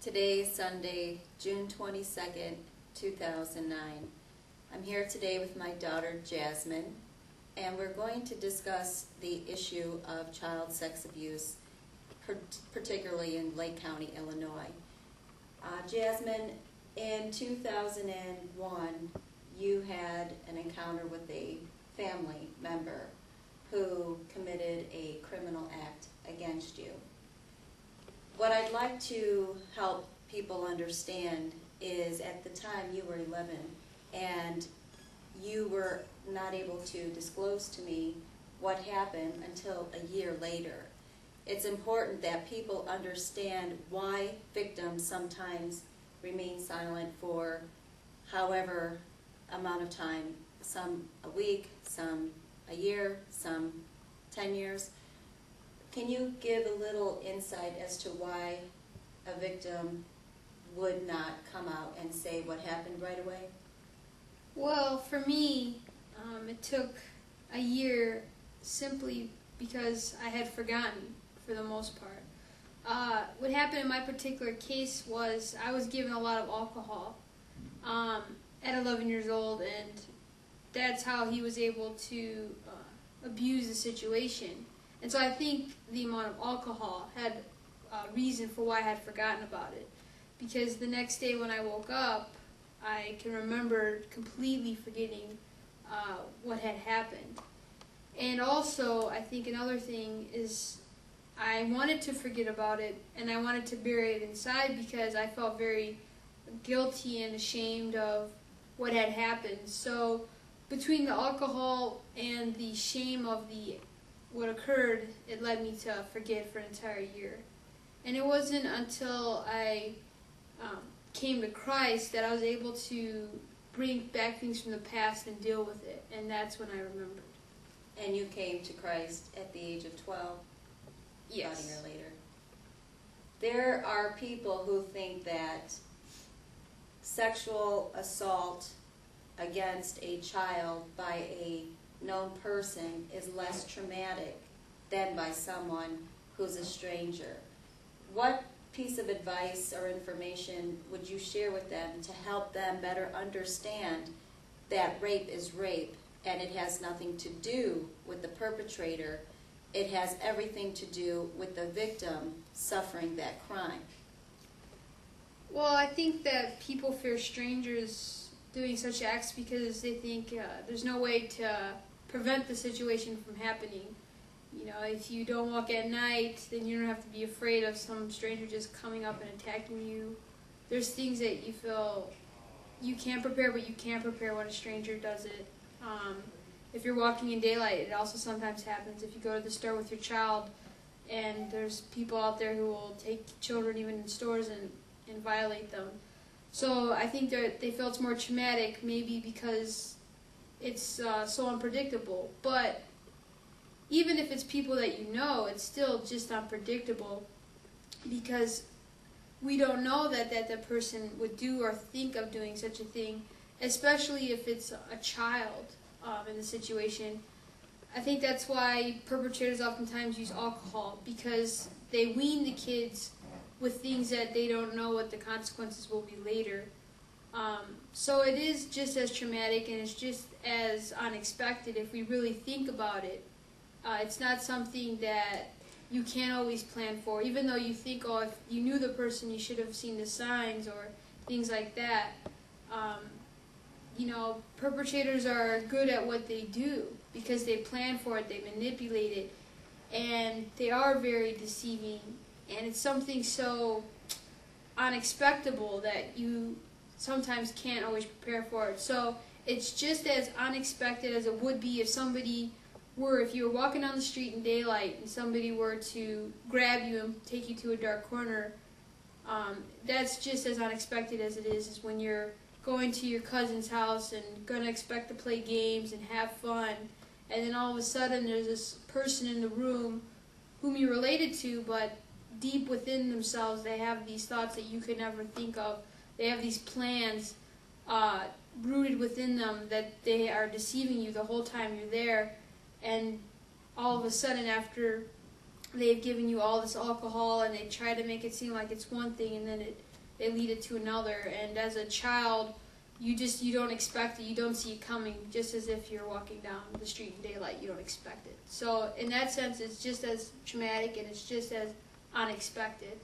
Today is Sunday, June 22nd, 2009. I'm here today with my daughter Jasmine, and we're going to discuss the issue of child sex abuse, particularly in Lake County, Illinois. Jasmine, in 2001, you had an encounter with a family member who committed a criminal act against you. What I'd like to help people understand is at the time you were 11 and you were not able to disclose to me what happened until a year later. It's important that people understand why victims sometimes remain silent for however amount of time, some a week, some a year, some 10 years. Can you give a little insight as to why a victim would not come out and say what happened right away? Well, for me, it took a year simply because I had forgotten for the most part. What happened in my particular case was I was given a lot of alcohol at 11 years old, and that's how he was able to abuse the situation. And so I think the amount of alcohol had a reason for why I had forgotten about it. Because the next day when I woke up, I can remember completely forgetting what had happened. And also, I think another thing is I wanted to forget about it, and I wanted to bury it inside because I felt very guilty and ashamed of what had happened. So between the alcohol and the shame of what occurred, it led me to forget for an entire year. And it wasn't until I came to Christ that I was able to bring back things from the past and deal with it, and that's when I remembered. And you came to Christ at the age of 12? Yes. About a year later. There are people who think that sexual assault against a child by a known person is less traumatic than by someone who's a stranger. What piece of advice or information would you share with them to help them better understand that rape is rape and it has nothing to do with the perpetrator? It has everything to do with the victim suffering that crime. Well, I think that people fear strangers doing such acts because they think there's no way to prevent the situation from happening. You know, if you don't walk at night, then you don't have to be afraid of some stranger just coming up and attacking you. There's things that you feel you can't prepare, but you can prepare when a stranger does it. If you're walking in daylight, it also sometimes happens. If you go to the store with your child, and there's people out there who will take children even in stores and violate them. So I think that they feel it's more traumatic, maybe because it's so unpredictable. But even if it's people that you know, it's still just unpredictable because we don't know that the person would do or think of doing such a thing, especially if it's a child in the situation. I think that's why perpetrators oftentimes use alcohol, because they wean the kids with things that they don't know what the consequences will be later. So it is just as traumatic and it's just as unexpected if we really think about it. It's not something that you can't always plan for, even though you think, oh, if you knew the person, you should have seen the signs or things like that. You know, perpetrators are good at what they do because they plan for it, they manipulate it, and they are very deceiving. And it's something so unexpectable that you sometimes can't always prepare for it. So it's just as unexpected as it would be if you were walking down the street in daylight and somebody were to grab you and take you to a dark corner. That's just as unexpected as it is when you're going to your cousin's house and going to expect to play games and have fun, and then all of a sudden there's this person in the room whom you're related to, but deep within themselves they have these thoughts that you could never think of. They have these plans rooted within them that they are deceiving you the whole time you're there, and all of a sudden after they've given you all this alcohol and they try to make it seem like it's one thing, and then it they lead it to another. And as a child, you don't expect it. You don't see it coming, just as if you're walking down the street in daylight. You don't expect it. So in that sense, it's just as traumatic and it's just as unexpected.